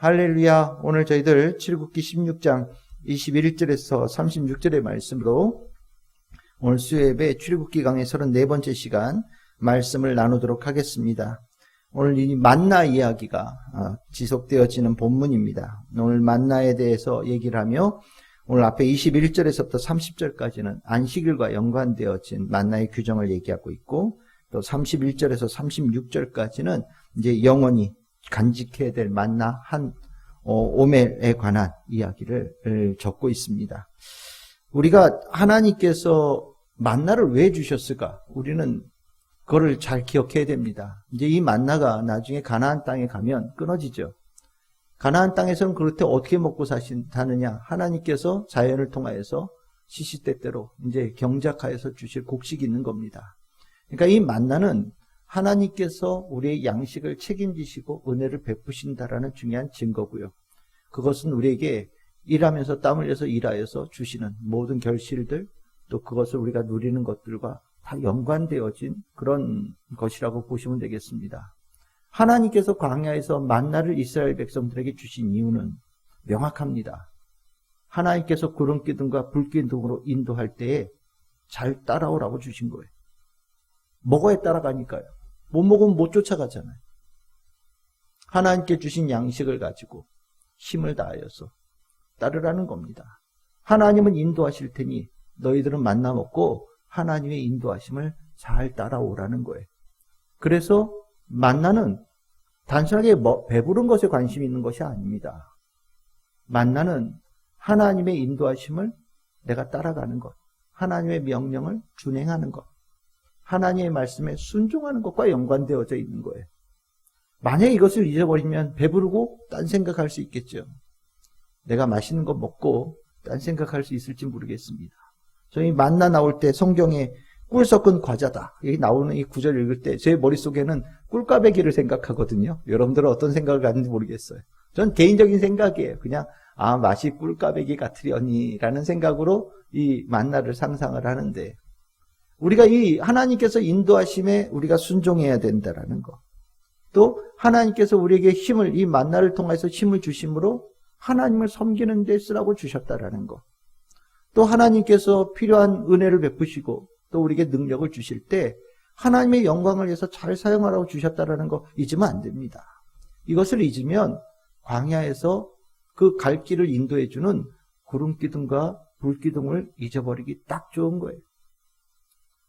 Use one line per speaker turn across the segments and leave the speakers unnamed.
할렐루야. 오늘 저희들 출애굽기 16장 21절에서 36절의 말씀으로 오늘 수요예배 출애굽기 강의 34번째 시간 말씀을 나누도록 하겠습니다. 오늘 이 만나 이야기가 지속되어지는 본문입니다. 오늘 만나에 대해서 얘기를 하며 오늘 앞에 21절에서부터 30절까지는 안식일과 연관되어진 만나의 규정을 얘기하고 있고, 또 31절에서 36절까지는 이제 영원히 간직해야 될 만나 한 오멜에 관한 이야기를 적고 있습니다. 우리가 하나님께서 만나를 왜 주셨을까? 우리는 그거를 잘 기억해야 됩니다. 이제 이 만나가 나중에 가나안 땅에 가면 끊어지죠. 가나안 땅에서는 그렇게 어떻게 먹고 사느냐? 하나님께서 자연을 통하여서 시시때때로 이제 경작하여서 주실 곡식이 있는 겁니다. 그러니까 이 만나는 하나님께서 우리의 양식을 책임지시고 은혜를 베푸신다라는 중요한 증거고요. 그것은 우리에게 일하면서 땀 흘려서 일하여서 주시는 모든 결실들, 또 그것을 우리가 누리는 것들과 다 연관되어진 그런 것이라고 보시면 되겠습니다. 하나님께서 광야에서 만나를 이스라엘 백성들에게 주신 이유는 명확합니다. 하나님께서 구름 기둥과 불 기둥으로 인도할 때에 잘 따라오라고 주신 거예요. 먹어야 따라가니까요. 못 먹으면 못 쫓아가잖아요. 하나님께 주신 양식을 가지고 힘을 다하여서 따르라는 겁니다. 하나님은 인도하실 테니 너희들은 만나 먹고 하나님의 인도하심을 잘 따라오라는 거예요. 그래서 만나는 단순하게 배부른 것에 관심이 있는 것이 아닙니다. 만나는 하나님의 인도하심을 내가 따라가는 것, 하나님의 명령을 준행하는 것, 하나님의 말씀에 순종하는 것과 연관되어져 있는 거예요. 만약에 이것을 잊어버리면 배부르고 딴 생각할 수 있겠죠. 내가 맛있는 거 먹고 딴 생각할 수 있을지 모르겠습니다. 저희 만나 나올 때 성경에 꿀 섞은 과자다, 여기 나오는 이 구절 읽을 때 제 머릿속에는 꿀까베기를 생각하거든요. 여러분들은 어떤 생각을 갖는지 모르겠어요. 전 개인적인 생각이에요. 그냥 맛이 꿀까베기 같으려니라는 생각으로 이 만나를 상상을 하는데, 우리가 이 하나님께서 인도하심에 우리가 순종해야 된다라는 거, 또 하나님께서 우리에게 힘을, 이 만나를 통해서 힘을 주심으로 하나님을 섬기는 데 쓰라고 주셨다라는 거, 또 하나님께서 필요한 은혜를 베푸시고 또 우리에게 능력을 주실 때 하나님의 영광을 위해서 잘 사용하라고 주셨다라는 거 잊으면 안 됩니다. 이것을 잊으면 광야에서 그 갈 길을 인도해주는 구름 기둥과 불 기둥을 잊어버리기 딱 좋은 거예요.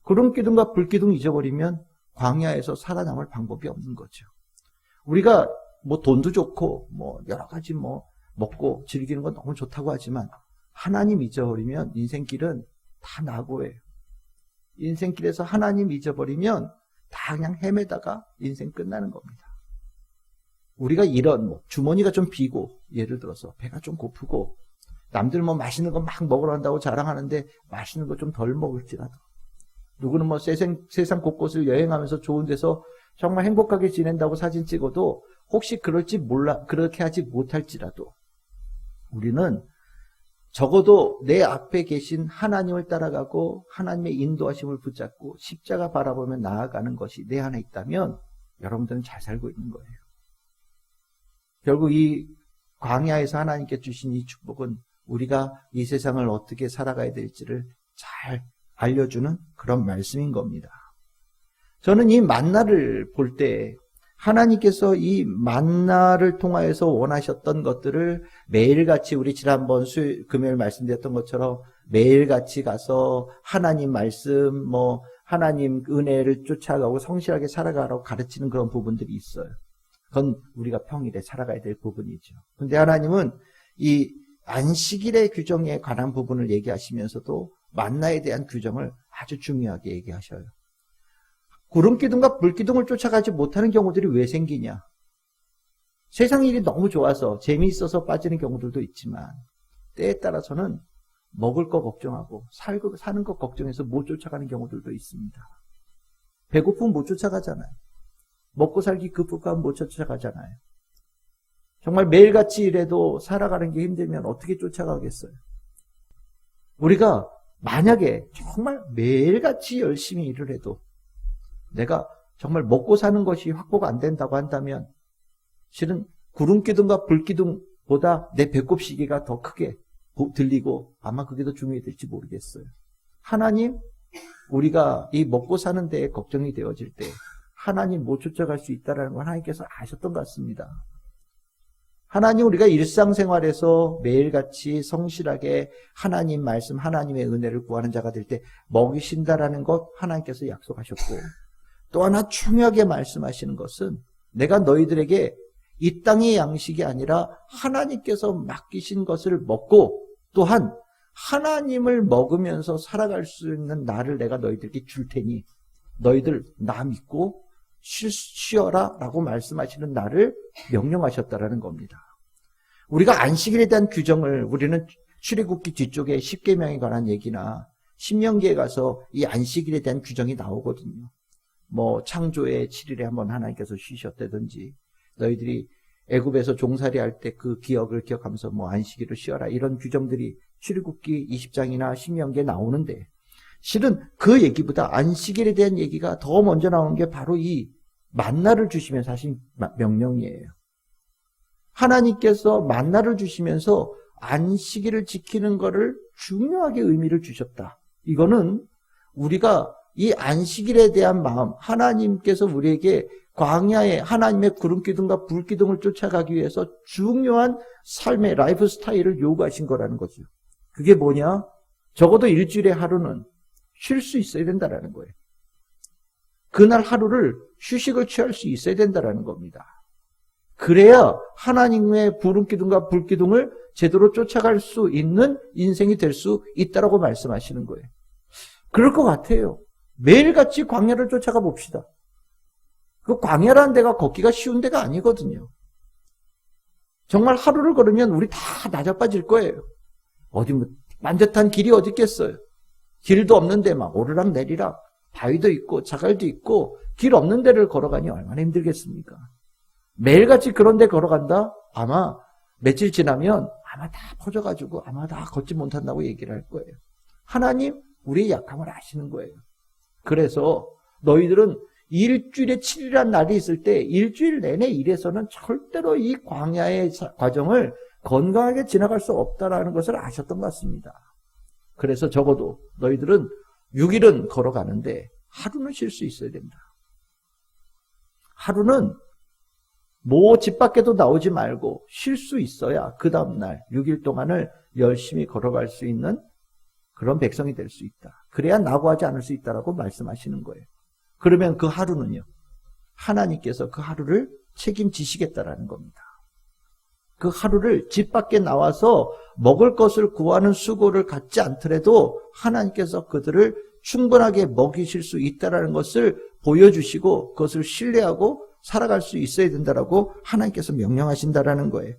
구름 기둥과 불 기둥 잊어버리면 광야에서 살아남을 방법이 없는 거죠. 우리가 돈도 좋고 여러 가지 먹고 즐기는 건 너무 좋다고 하지만 하나님 잊어버리면 인생길은 다 낙오예요. 인생길에서 하나님 잊어버리면 다 그냥 헤매다가 인생 끝나는 겁니다. 우리가 이런 주머니가 좀 비고, 예를 들어서 배가 좀 고프고, 남들 맛있는 거 막 먹으러 간다고 자랑하는데 맛있는 거 좀 덜 먹을지라도, 누구는 세상 곳곳을 여행하면서 좋은 데서 정말 행복하게 지낸다고 사진 찍어도 혹시 그럴지 몰라, 그렇게 하지 못할지라도 우리는 적어도 내 앞에 계신 하나님을 따라가고 하나님의 인도하심을 붙잡고 십자가 바라보며 나아가는 것이 내 안에 있다면 여러분들은 잘 살고 있는 거예요. 결국 이 광야에서 하나님께 주신 이 축복은 우리가 이 세상을 어떻게 살아가야 될지를 잘 알려주는 그런 말씀인 겁니다. 저는 이 만나를 볼 때 하나님께서 이 만나를 통하여서 원하셨던 것들을 매일같이, 우리 지난번 금요일 말씀드렸던 것처럼 매일같이 가서 하나님 말씀, 하나님 은혜를 쫓아가고 성실하게 살아가라고 가르치는 그런 부분들이 있어요. 그건 우리가 평일에 살아가야 될 부분이죠. 근데 하나님은 이 안식일의 규정에 관한 부분을 얘기하시면서도 만나에 대한 규정을 아주 중요하게 얘기하셔요. 구름 기둥과 불 기둥을 쫓아가지 못하는 경우들이 왜 생기냐? 세상 일이 너무 좋아서 재미있어서 빠지는 경우들도 있지만 때에 따라서는 먹을 거 걱정하고 사는 거 걱정해서 못 쫓아가는 경우들도 있습니다. 배고프면 못 쫓아가잖아요. 먹고 살기 급급하면 못 쫓아가잖아요. 정말 매일같이 일해도 살아가는 게 힘들면 어떻게 쫓아가겠어요? 우리가 만약에 정말 매일같이 열심히 일을 해도 내가 정말 먹고 사는 것이 확보가 안 된다고 한다면 실은 구름기둥과 불기둥보다 내 배꼽 시계가 더 크게 들리고 아마 그게 더 중요해질지 모르겠어요. 하나님, 우리가 이 먹고 사는 데에 걱정이 되어질 때 하나님 못 쫓아갈 수 있다는 걸 하나님께서 아셨던 것 같습니다. 하나님, 우리가 일상생활에서 매일같이 성실하게 하나님 말씀, 하나님의 은혜를 구하는 자가 될 때 먹이신다라는 것 하나님께서 약속하셨고, 또 하나 중요하게 말씀하시는 것은 내가 너희들에게 이 땅의 양식이 아니라 하나님께서 맡기신 것을 먹고 또한 하나님을 먹으면서 살아갈 수 있는 나를 내가 너희들에게 줄 테니 너희들 나 믿고 쉬어라 라고 말씀하시는 나를 명령하셨다라는 겁니다. 우리가 안식일에 대한 규정을 우리는 출애굽기 뒤쪽에 10계명에 관한 얘기나 신명기에 가서 이 안식일에 대한 규정이 나오거든요. 뭐 창조의 7일에 한번 하나님께서 쉬셨다든지 너희들이 애굽에서 종살이 할 때 그 기억을 기억하면서 뭐 안식일을 쉬어라 이런 규정들이 출애굽기 20장이나 신명기에 나오는데 실은 그 얘기보다 안식일에 대한 얘기가 더 먼저 나오는 게 바로 이 만나를 주시면서 하신 명령이에요. 하나님께서 만나를 주시면서 안식일을 지키는 것을 중요하게 의미를 주셨다. 이거는 우리가 이 안식일에 대한 마음, 하나님께서 우리에게 광야에 하나님의 구름기둥과 불기둥을 쫓아가기 위해서 중요한 삶의 라이프 스타일을 요구하신 거라는 거죠. 그게 뭐냐? 적어도 일주일에 하루는 쉴 수 있어야 된다라는 거예요. 그날 하루를 휴식을 취할 수 있어야 된다라는 겁니다. 그래야 하나님의 구름기둥과 불기둥을 제대로 쫓아갈 수 있는 인생이 될 수 있다라고 말씀하시는 거예요. 그럴 것 같아요. 매일같이 광야를 쫓아가 봅시다. 그 광야라는 데가 걷기가 쉬운 데가 아니거든요. 정말 하루를 걸으면 우리 다 낮아빠질 거예요. 어디 뭐 만듯한 길이 어디 있겠어요. 길도 없는데 막 오르락 내리락 바위도 있고 자갈도 있고 길 없는 데를 걸어가니 얼마나 힘들겠습니까? 매일같이 그런 데 걸어간다? 아마 며칠 지나면 아마 다 퍼져가지고 아마 다 걷지 못한다고 얘기를 할 거예요. 하나님 우리의 약함을 아시는 거예요. 그래서 너희들은 일주일에 7일이라는 날이 있을 때 일주일 내내 일해서는 절대로 이 광야의 과정을 건강하게 지나갈 수 없다라는 것을 아셨던 것 같습니다. 그래서 적어도 너희들은 6일은 걸어가는데 하루는 쉴 수 있어야 된다. 하루는 뭐 집 밖에도 나오지 말고 쉴 수 있어야 그 다음날 6일 동안을 열심히 걸어갈 수 있는 그런 백성이 될 수 있다. 그래야 낙오하지 않을 수 있다라고 말씀하시는 거예요. 그러면 그 하루는요, 하나님께서 그 하루를 책임지시겠다라는 겁니다. 그 하루를 집 밖에 나와서 먹을 것을 구하는 수고를 갖지 않더라도 하나님께서 그들을 충분하게 먹이실 수 있다라는 것을 보여주시고 그것을 신뢰하고 살아갈 수 있어야 된다라고 하나님께서 명령하신다라는 거예요.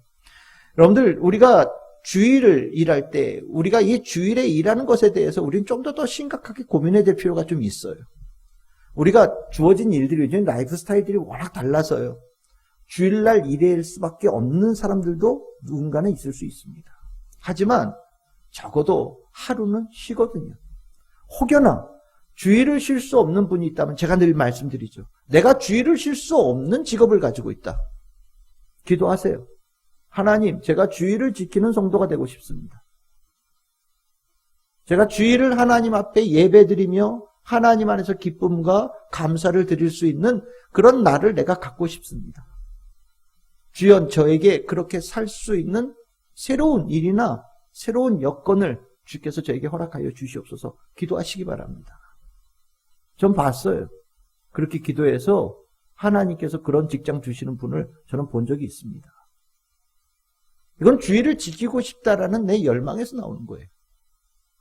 여러분들, 우리가 주일을 일할 때 우리가 이 주일에 일하는 것에 대해서 우리는 좀 더 심각하게 고민해야 될 필요가 좀 있어요. 우리가 주어진 일들이 요즘 라이프 스타일들이 워낙 달라서요. 주일날 일할 수밖에 없는 사람들도 누군가는 있을 수 있습니다. 하지만 적어도 하루는 쉬거든요. 혹여나 주일을 쉴 수 없는 분이 있다면 제가 늘 말씀드리죠. 내가 주일을 쉴 수 없는 직업을 가지고 있다. 기도하세요. 하나님, 제가 주일을 지키는 성도가 되고 싶습니다. 제가 주일을 하나님 앞에 예배드리며 하나님 안에서 기쁨과 감사를 드릴 수 있는 그런 날을 내가 갖고 싶습니다. 주여, 저에게 그렇게 살 수 있는 새로운 일이나 새로운 여건을 주께서 저에게 허락하여 주시옵소서. 기도하시기 바랍니다. 전 봤어요. 그렇게 기도해서 하나님께서 그런 직장 주시는 분을 저는 본 적이 있습니다. 이건 주일을 지키고 싶다라는 내 열망에서 나오는 거예요.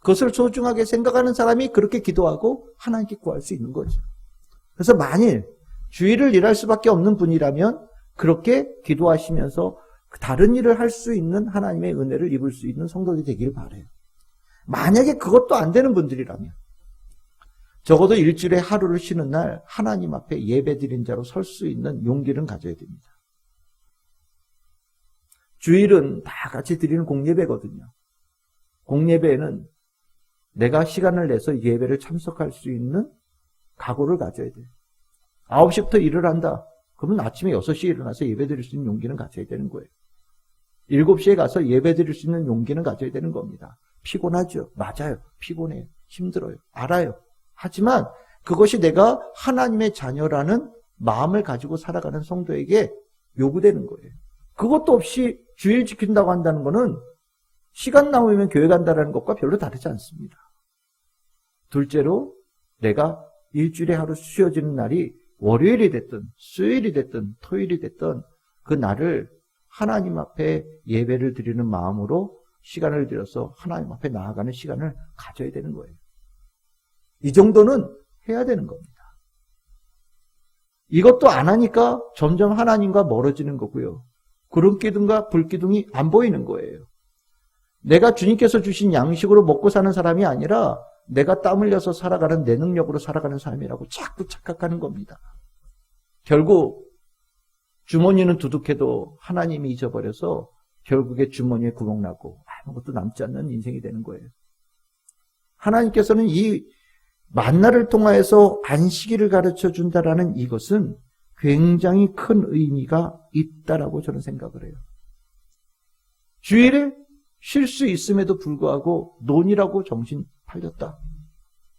그것을 소중하게 생각하는 사람이 그렇게 기도하고 하나님께 구할 수 있는 거죠. 그래서 만일 주일을 일할 수밖에 없는 분이라면 그렇게 기도하시면서 다른 일을 할 수 있는 하나님의 은혜를 입을 수 있는 성도들이 되길 바라요. 만약에 그것도 안 되는 분들이라면 적어도 일주일에 하루를 쉬는 날 하나님 앞에 예배드린 자로 설 수 있는 용기를 가져야 됩니다. 주일은 다 같이 드리는 공예배거든요. 공예배에는 내가 시간을 내서 예배를 참석할 수 있는 각오를 가져야 돼요. 9시부터 일을 한다. 그러면 아침에 6시에 일어나서 예배 드릴 수 있는 용기는 가져야 되는 거예요. 7시에 가서 예배 드릴 수 있는 용기는 가져야 되는 겁니다. 피곤하죠. 맞아요. 피곤해요. 힘들어요. 알아요. 하지만 그것이 내가 하나님의 자녀라는 마음을 가지고 살아가는 성도에게 요구되는 거예요. 그것도 없이 주일 지킨다고 한다는 거는 시간 남으면 교회 간다는 것과 별로 다르지 않습니다. 둘째로 내가 일주일에 하루 쉬어지는 날이 월요일이 됐든 수요일이 됐든 토요일이 됐든 그 날을 하나님 앞에 예배를 드리는 마음으로 시간을 들여서 하나님 앞에 나아가는 시간을 가져야 되는 거예요. 이 정도는 해야 되는 겁니다. 이것도 안 하니까 점점 하나님과 멀어지는 거고요. 구름기둥과 불기둥이 안 보이는 거예요. 내가 주님께서 주신 양식으로 먹고 사는 사람이 아니라 내가 땀 흘려서 살아가는 내 능력으로 살아가는 삶이라고 자꾸 착각하는 겁니다. 결국 주머니는 두둑해도 하나님이 잊어버려서 결국에 주머니에 구멍 나고 아무것도 남지 않는 인생이 되는 거예요. 하나님께서는 이 만나를 통하여서 안식일을 가르쳐 준다라는 이것은 굉장히 큰 의미가 있다라고 저는 생각을 해요. 주일에 쉴 수 있음에도 불구하고 논이라고 정신 팔렸다.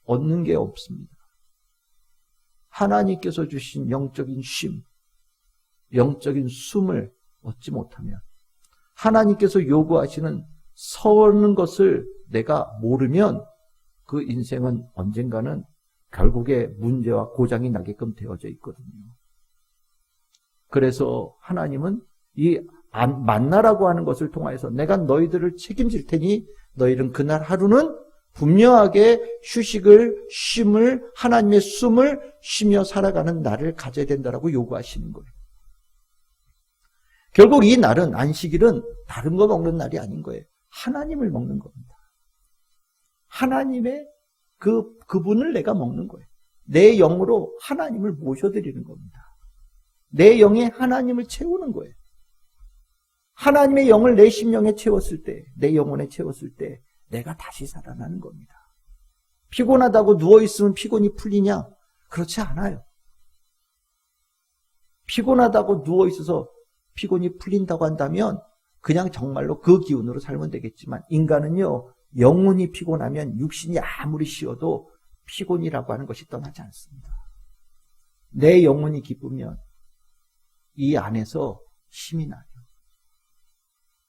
얻는 게 없습니다. 하나님께서 주신 영적인 쉼, 영적인 숨을 얻지 못하면 하나님께서 요구하시는 서는 것을 내가 모르면 그 인생은 언젠가는 결국에 문제와 고장이 나게끔 되어져 있거든요. 그래서 하나님은 이 만나라고 하는 것을 통해서 내가 너희들을 책임질 테니 너희는 그날 하루는 분명하게 휴식을, 쉼을, 하나님의 숨을 쉬며 살아가는 날을 가져야 된다라고 요구하시는 거예요. 결국 이 날은, 안식일은 다른 거 먹는 날이 아닌 거예요. 하나님을 먹는 겁니다. 하나님의 그분을 내가 먹는 거예요. 내 영으로 하나님을 모셔드리는 겁니다. 내 영에 하나님을 채우는 거예요. 하나님의 영을 내 심령에 채웠을 때, 내 영혼에 채웠을 때 내가 다시 살아나는 겁니다. 피곤하다고 누워있으면 피곤이 풀리냐? 그렇지 않아요. 피곤하다고 누워있어서 피곤이 풀린다고 한다면 그냥 정말로 그 기운으로 살면 되겠지만 인간은요, 영혼이 피곤하면 육신이 아무리 쉬어도 피곤이라고 하는 것이 떠나지 않습니다. 내 영혼이 기쁘면 이 안에서 힘이 나요.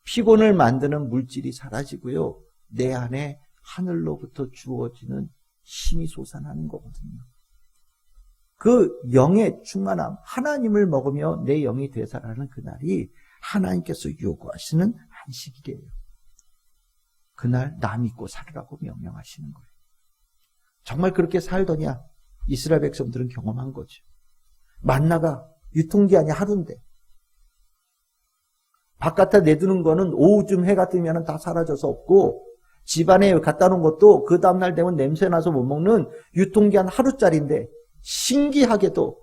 피곤을 만드는 물질이 사라지고요, 내 안에 하늘로부터 주어지는 힘이 솟아나는 거거든요. 그 영의 충만함, 하나님을 먹으며 내 영이 되살아나는 그날이 하나님께서 요구하시는 안식일이에요. 그날 나 믿고 살으라고 명령하시는 거예요. 정말 그렇게 살더냐? 이스라엘 백성들은 경험한 거죠. 만나가 유통기한이 하루인데 바깥에 내두는 거는 오후쯤 해가 뜨면 다 사라져서 없고 집안에 갖다 놓은 것도 그 다음날 되면 냄새나서 못 먹는 유통기한 하루짜리인데 신기하게도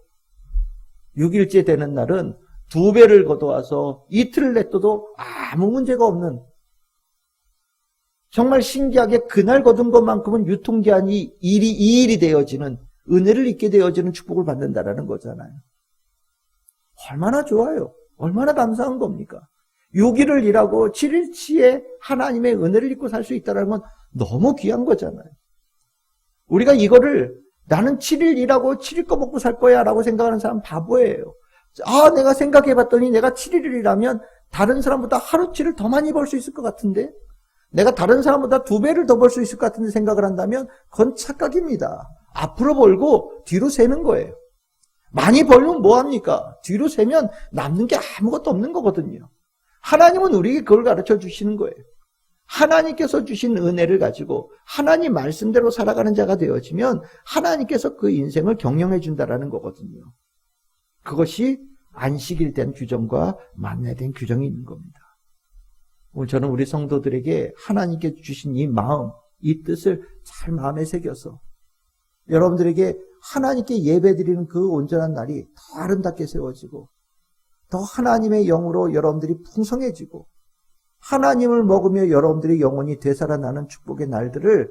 6일째 되는 날은 2배를 걷어와서 이틀을 냈어도 아무 문제가 없는, 정말 신기하게 그날 거둔 것만큼은 유통기한이 2일이 되어지는, 은혜를 입게 되어지는 축복을 받는다라는 거잖아요. 얼마나 좋아요. 얼마나 감사한 겁니까? 6일을 일하고 7일치에 하나님의 은혜를 입고 살 수 있다는 건 너무 귀한 거잖아요. 우리가 이거를 나는 7일 일하고 7일 거 먹고 살 거야 라고 생각하는 사람 바보예요. 내가 생각해봤더니 내가 7일을 일하면 다른 사람보다 하루치를 더 많이 벌 수 있을 것 같은데, 내가 다른 사람보다 2배를 더 벌 수 있을 것 같은데 생각을 한다면 그건 착각입니다. 앞으로 벌고 뒤로 세는 거예요. 많이 벌면 뭐합니까? 뒤로 세면 남는 게 아무것도 없는 거거든요. 하나님은 우리에게 그걸 가르쳐 주시는 거예요. 하나님께서 주신 은혜를 가지고 하나님 말씀대로 살아가는 자가 되어지면 하나님께서 그 인생을 경영해 준다라는 거거든요. 그것이 안식일에 대한 규정과 만나에 대한 규정이 있는 겁니다. 오늘 저는 우리 성도들에게 하나님께 주신 이 마음, 이 뜻을 잘 마음에 새겨서 여러분들에게 하나님께 예배드리는 그 온전한 날이 더 아름답게 세워지고 더 하나님의 영으로 여러분들이 풍성해지고 하나님을 먹으며 여러분들의 영혼이 되살아나는 축복의 날들을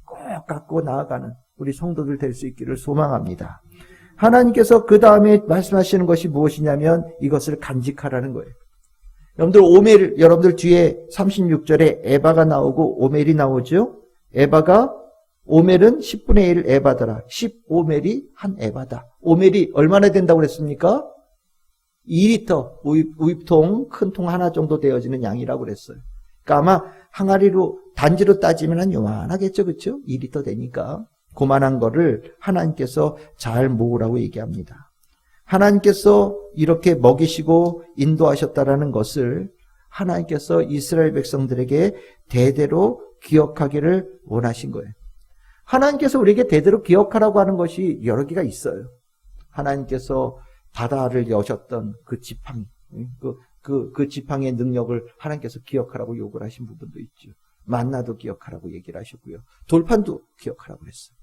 꼭 갖고 나아가는 우리 성도들 될 수 있기를 소망합니다. 하나님께서 그 다음에 말씀하시는 것이 무엇이냐면 이것을 간직하라는 거예요. 여러분들 뒤에 36절에 에바가 나오고 오멜이 나오죠? 오멜은 10분의 1 에바더라. 10오멜이 한 에바다. 오멜이 얼마나 된다고 그랬습니까? 2리터 우입통 큰 통 하나 정도 되어지는 양이라고 그랬어요. 그러니까 아마 항아리로 단지로 따지면 한 요만하겠죠, 그렇죠? 2리터 되니까 그만한 거를 하나님께서 잘 모으라고 얘기합니다. 하나님께서 이렇게 먹이시고 인도하셨다라는 것을 하나님께서 이스라엘 백성들에게 대대로 기억하기를 원하신 거예요. 하나님께서 우리에게 대대로 기억하라고 하는 것이 여러 개가 있어요. 하나님께서 바다를 여셨던 그 지팡이, 그 지팡이의 능력을 하나님께서 기억하라고 요구를 하신 부분도 있죠. 만나도 기억하라고 얘기를 하셨고요. 돌판도 기억하라고 그랬어요.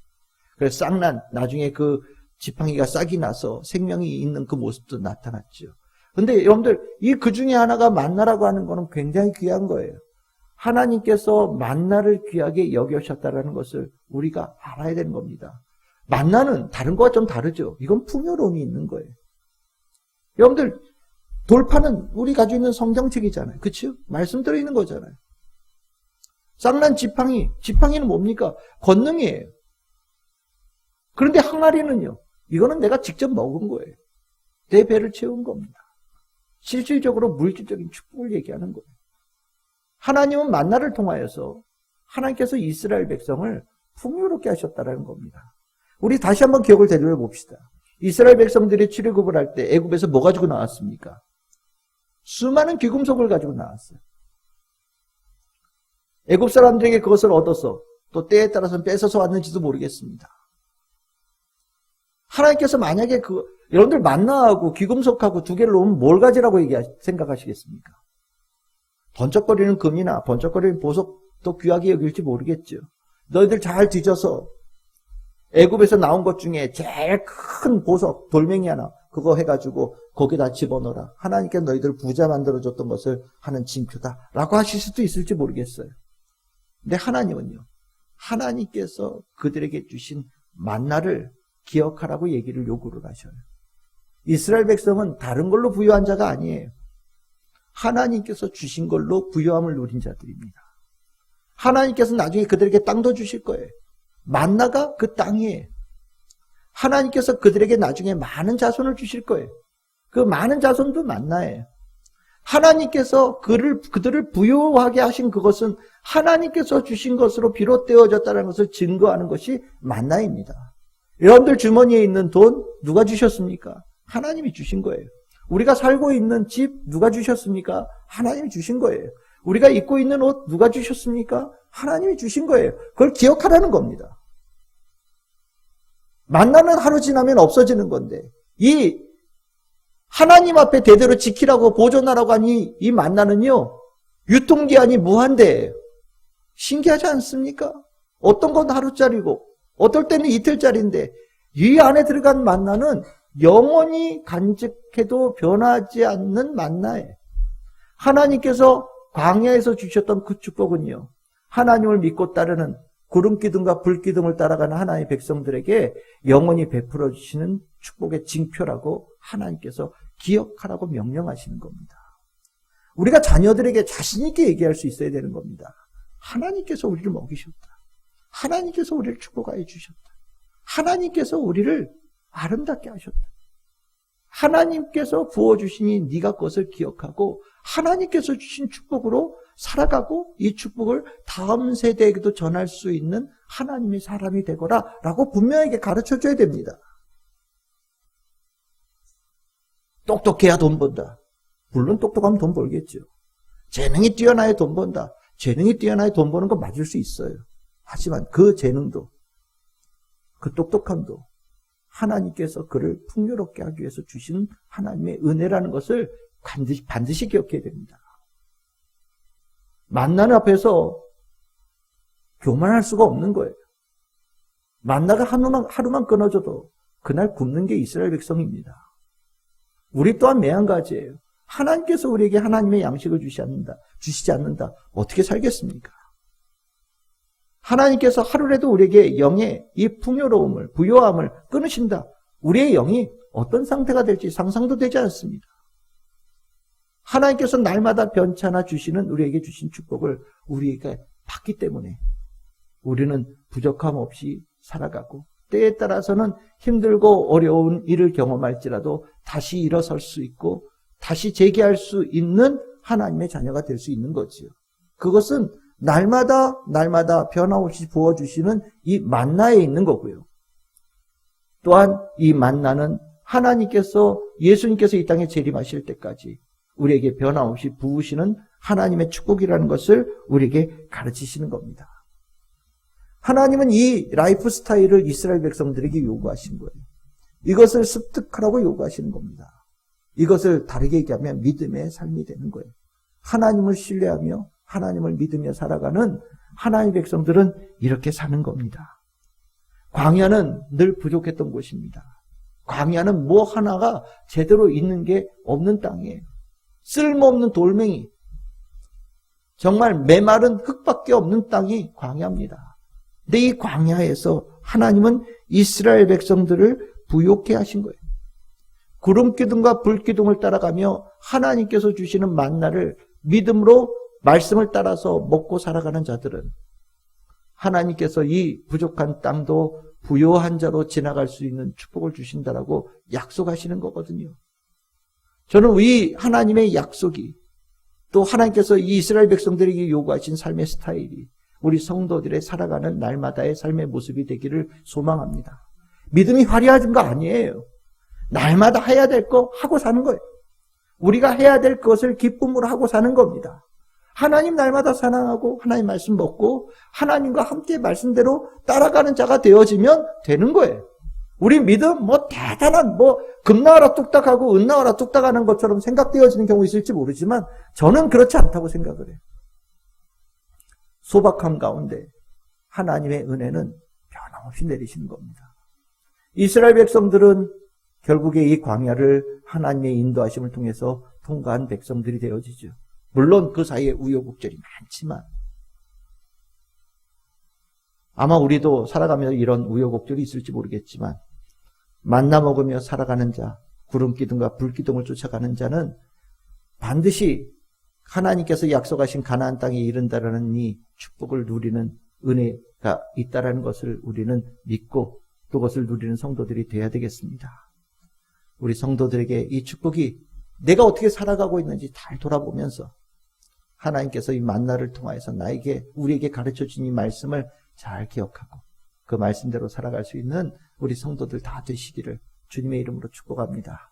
그래서 나중에 그 지팡이가 싹이 나서 생명이 있는 그 모습도 나타났죠. 근데 여러분들, 그 중에 하나가 만나라고 하는 거는 굉장히 귀한 거예요. 하나님께서 만나를 귀하게 여겨셨다라는 것을 우리가 알아야 되는 겁니다. 만나는 다른 거와 좀 다르죠. 이건 풍요로움이 있는 거예요. 여러분들, 돌파는 우리 가지고 있는 성경책이잖아요. 그렇죠? 말씀 들어있는 거잖아요. 쌍난 지팡이는 뭡니까? 권능이에요. 그런데 항아리는요, 이거는 내가 직접 먹은 거예요. 내 배를 채운 겁니다. 실질적으로 물질적인 축복을 얘기하는 거예요. 하나님은 만나를 통하여서 하나님께서 이스라엘 백성을 풍요롭게 하셨다는 겁니다. 우리 다시 한번 기억을 되돌려 봅시다. 이스라엘 백성들이 출애굽을 할 때 애굽에서 뭐 가지고 나왔습니까? 수많은 귀금속을 가지고 나왔어요. 애굽 사람들에게 그것을 얻어서 또 때에 따라서는 뺏어서 왔는지도 모르겠습니다. 하나님께서 만약에 여러분들 만나하고 귀금속하고 두 개를 놓으면 뭘 가지라고 생각하시겠습니까? 번쩍거리는 금이나 번쩍거리는 보석도 귀하게 여길지 모르겠죠. 너희들 잘 뒤져서 애굽에서 나온 것 중에 제일 큰 보석, 돌멩이 하나 그거 해가지고 거기다 집어넣어라. 하나님께 너희들 부자 만들어줬던 것을 하는 징표다 라고 하실 수도 있을지 모르겠어요. 근데 하나님은요, 하나님께서 그들에게 주신 만나를 기억하라고 얘기를 요구를 하셔요. 이스라엘 백성은 다른 걸로 부유한 자가 아니에요. 하나님께서 주신 걸로 부유함을 누린 자들입니다. 하나님께서 나중에 그들에게 땅도 주실 거예요. 만나가 그 땅이에요. 하나님께서 그들에게 나중에 많은 자손을 주실 거예요. 그 많은 자손도 만나예요. 하나님께서 그들을 부유하게 하신 그것은 하나님께서 주신 것으로 비롯되어졌다는 것을 증거하는 것이 만나입니다. 여러분들 주머니에 있는 돈 누가 주셨습니까? 하나님이 주신 거예요. 우리가 살고 있는 집 누가 주셨습니까? 하나님이 주신 거예요. 우리가 입고 있는 옷 누가 주셨습니까? 하나님이 주신 거예요. 그걸 기억하라는 겁니다. 만나는 하루 지나면 없어지는 건데 이 하나님 앞에 대대로 지키라고 보존하라고 하니 이 만나는요, 유통기한이 무한대예요. 신기하지 않습니까? 어떤 건 하루짜리고 어떨 때는 이틀짜리인데 이 안에 들어간 만나는 영원히 간직해도 변하지 않는 만나예요. 하나님께서 광야에서 주셨던 그 축복은요, 하나님을 믿고 따르는 구름기둥과 불기둥을 따라가는 하나님의 백성들에게 영원히 베풀어 주시는 축복의 징표라고 하나님께서 기억하라고 명령하시는 겁니다. 우리가 자녀들에게 자신 있게 얘기할 수 있어야 되는 겁니다. 하나님께서 우리를 먹이셨다. 하나님께서 우리를 축복하여 주셨다. 하나님께서 우리를 아름답게 하셨다. 하나님께서 부어주시니 네가 그것을 기억하고 하나님께서 주신 축복으로 살아가고 이 축복을 다음 세대에게도 전할 수 있는 하나님의 사람이 되거라 라고 분명하게 가르쳐줘야 됩니다. 똑똑해야 돈 번다. 물론 똑똑하면 돈 벌겠죠. 재능이 뛰어나야 돈 번다. 재능이 뛰어나야 돈 버는 건 맞을 수 있어요. 하지만 그 재능도 그 똑똑함도 하나님께서 그를 풍요롭게 하기 위해서 주신 하나님의 은혜라는 것을 반드시 기억해야 됩니다. 만나는 앞에서 교만할 수가 없는 거예요. 만나가 하루만 끊어져도 그날 굶는 게 이스라엘 백성입니다. 우리 또한 매한가지예요. 하나님께서 우리에게 하나님의 양식을 주시지 않는다. 어떻게 살겠습니까? 하나님께서 하루라도 우리에게 영의 이 풍요로움을, 부요함을 끊으신다. 우리의 영이 어떤 상태가 될지 상상도 되지 않습니다. 하나님께서 날마다 변찮아 주시는 우리에게 주신 축복을 우리에게 받기 때문에 우리는 부족함 없이 살아가고 때에 따라서는 힘들고 어려운 일을 경험할지라도 다시 일어설 수 있고 다시 재기할 수 있는 하나님의 자녀가 될 수 있는 거지요. 그것은 날마다 변함없이 부어주시는 이 만나에 있는 거고요. 또한 이 만나는 하나님께서 예수님께서 이 땅에 재림하실 때까지 우리에게 변함없이 부으시는 하나님의 축복이라는 것을 우리에게 가르치시는 겁니다. 하나님은 이 라이프 스타일을 이스라엘 백성들에게 요구하신 거예요. 이것을 습득하라고 요구하시는 겁니다. 이것을 다르게 얘기하면 믿음의 삶이 되는 거예요. 하나님을 신뢰하며 하나님을 믿으며 살아가는 하나님의 백성들은 이렇게 사는 겁니다. 광야는 늘 부족했던 곳입니다. 광야는 뭐 하나가 제대로 있는 게 없는 땅이에요. 쓸모없는 돌멩이, 정말 메마른 흙밖에 없는 땅이 광야입니다. 근데 이 광야에서 하나님은 이스라엘 백성들을 부욕해 하신 거예요. 구름기둥과 불기둥을 따라가며 하나님께서 주시는 만나를 믿음으로 말씀을 따라서 먹고 살아가는 자들은 하나님께서 이 부족한 땅도 부요한 자로 지나갈 수 있는 축복을 주신다라고 약속하시는 거거든요. 저는 이 하나님의 약속이 또 하나님께서 이 이스라엘 백성들에게 요구하신 삶의 스타일이 우리 성도들의 살아가는 날마다의 삶의 모습이 되기를 소망합니다. 믿음이 화려한 거 아니에요. 날마다 해야 될 거 하고 사는 거예요. 우리가 해야 될 것을 기쁨으로 하고 사는 겁니다. 하나님 날마다 사랑하고 하나님 말씀 먹고 하나님과 함께 말씀대로 따라가는 자가 되어지면 되는 거예요. 우리 믿음 뭐 대단한 금 나와라 뚝딱하고 은 나와라 뚝딱하는 것처럼 생각되어지는 경우 있을지 모르지만 저는 그렇지 않다고 생각을 해요. 소박함 가운데 하나님의 은혜는 변함없이 내리시는 겁니다. 이스라엘 백성들은 결국에 이 광야를 하나님의 인도하심을 통해서 통과한 백성들이 되어지죠. 물론 그 사이에 우여곡절이 많지만 아마 우리도 살아가면서 이런 우여곡절이 있을지 모르겠지만 만나 먹으며 살아가는 자, 구름기둥과 불기둥을 쫓아가는 자는 반드시 하나님께서 약속하신 가나안 땅에 이른다라는 이 축복을 누리는 은혜가 있다라는 것을 우리는 믿고 또 그것을 누리는 성도들이 되어야 되겠습니다. 우리 성도들에게 이 축복이 내가 어떻게 살아가고 있는지 잘 돌아보면서 하나님께서 이 만나를 통하여서 우리에게 가르쳐준 이 말씀을 잘 기억하고 그 말씀대로 살아갈 수 있는 우리 성도들 다 되시기를 주님의 이름으로 축복합니다.